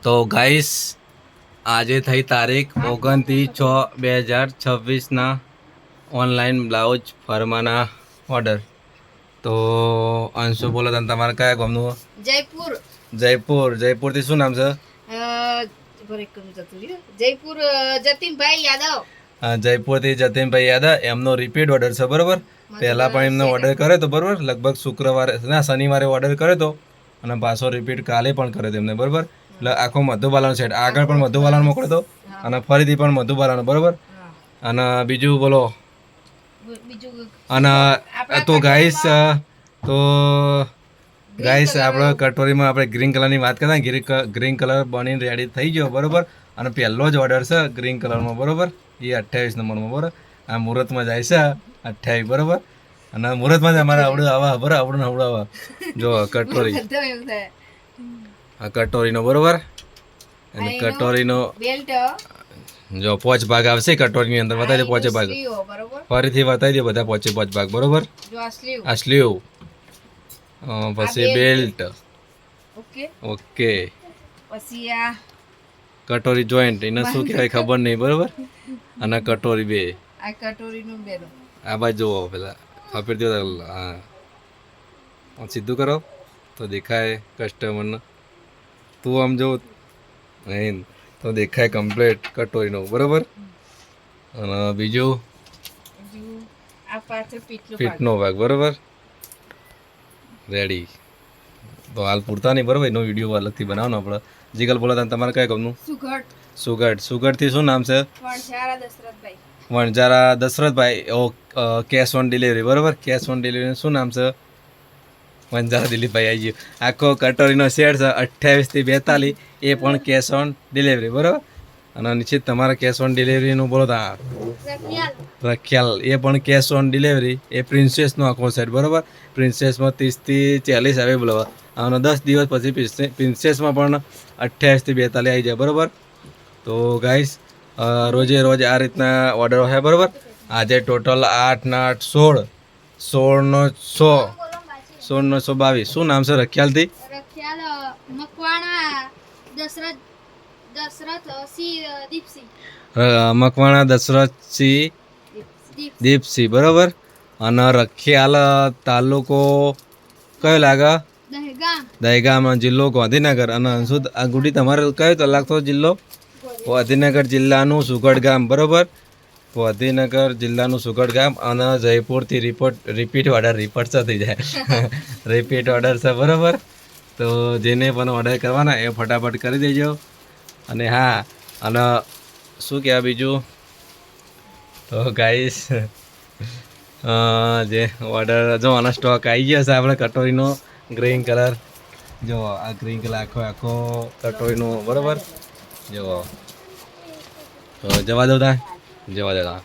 તો ગાઈસ આજે થઈ તારીખ 29/6/2026ના ઓનલાઈન બ્લાઉઝ ફરમાના ઓર્ડર. તો અંશુ બોલો તમે તમારે કયા ગામનું? જયપુર. જયપુરથી શું નામ છે? જયપુર જતીનભાઈ યાદવ. જયપુરથી જતીનભાઈ યાદવ. એમનો રિપીટ ઓર્ડર છે બરોબર. પહેલા પણ એમને ઓર્ડર કર્યો તો બરોબર, લગભગ શુક્રવારે ના શનિવારે ઓર્ડર કર્યો તો અને પાછો રિપીટ કાલે પણ કર્યો હતો એમને બરોબર. એટલે આખો મધુબાલાનો સેટ, આગળ પણ મધુબાલાનો મોકલ્યો હતો અને ફરીથી પણ મધુબાલાનો બરોબર. અને બીજું બોલો. અને તો ગાઈસ આપણે કટોરીમાં આપણે ગ્રીન કલરની વાત કરતા, ગ્રીન કલર બનીને રેડી થઈ ગયો બરોબર. અને પહેલો જ ઓર્ડર છે ગ્રીન કલરમાં બરોબર, એ 28 નંબરમાં બરોબર. આ મુહૂર્તમાં જાય છે 28 બરોબર. અને મુહૂર્તમાં જ અમારે આવડું આવા બરાબર, આવડું આવા જો કટોરી, આ કટોરીનો બરોબર. અને કટોરીનો જો 5 ભાગ આવશે કટોરીની અંદર, બતાવી દો 5 ભાગ, ફરીથી બતાવી દો બધા 5 ભાગ બરોબર. આ સ્લીવ, પછી બેલ્ટ, ઓકે. પછી આ કટોરી જોઈન્ટ, એને શું કહેવાય ખબર નહીં બરોબર. અને કટોરી બે, આ કટોરીનું બેનો આ બાજુ જુઓ પેલા ખબર દો. હા સીધું કરો તો દેખાય કસ્ટમરને. તું આમ જો નહીં તો દેખાય કમ્પ્લીટ કટોરીનો બરોબર. અને બીજું આ પાછળ પીઠનો ભાગ બરોબર રેડી. તો હાલ પૂરતા નહીં બરોબર, એનો વિડીયો અલગથી બનાવવાનો આપણે. જીગલ બોલો તમારે કયા ગમનું? સુગઢથી શું નામ છે? Vanjara Dasharathbhai. Cash on delivery બરોબર. કેશ ઓન ડિલિવરી શું નામ છે? વણજારા દિલીપભાઈ આવી ગયું. આખો કટોરીનો સેટ છે 28 થી 42, એ પણ કેશ ઓન ડિલિવરી બરોબર. અને નિશ્ચિત તમારે કેશ ઓન ડિલિવરીનું બોલો તા રખ્યાલ, એ પણ કેશ ઓન ડિલિવરી. એ પ્રિન્સેસનો આખો સેટ બરોબર. પ્રિન્સેસમાં 30 થી 40 અવેલેબલ હવે, અને 10 દિવસ પછી પ્રિન્સેસમાં પણ 28 થી 42 આવી જાય બરોબર. તો ગાઈસ રોજે રોજ આ રીતના ઓર્ડર હોય બરોબર. આજે ટોટલ 8 ને 8 16, 16 નો 100, 16 નો 122. શું નામ છે રખ્યાલથી? મકવાણા દશરથસિંહ દીપસિંહ બરોબર. અને રખિયાલ તાલુકો કયો લાગે? દહેગામ. જિલ્લો ગાંધીનગર. અને અંશુ આ ગુડી તમારે કયો તો લાગતો જિલ્લો? ગાંધીનગર જિલ્લાનું સુગઢ ગામ બરોબર. ગાંધીનગર જિલ્લાનું સુગઢ ગામ. અને જયપુરથી રિપીટ ઓર્ડર થઈ જાય રિપીટ ઓર્ડર છે બરોબર. તો જેને પણ ઓર્ડર કરવાના એ ફટાફટ કરી દેજો. અને હા, અને શું કહેવાય બીજું, તો ગાઈસ જે ઓર્ડર જો આનો સ્ટોક આવી ગયો છે આપણે કટોરીનો ગ્રીન કલર. જો આ ગ્રીન કલર આખો કટોરીનો બરોબર. જો જવા દો તા, જવા દેતા.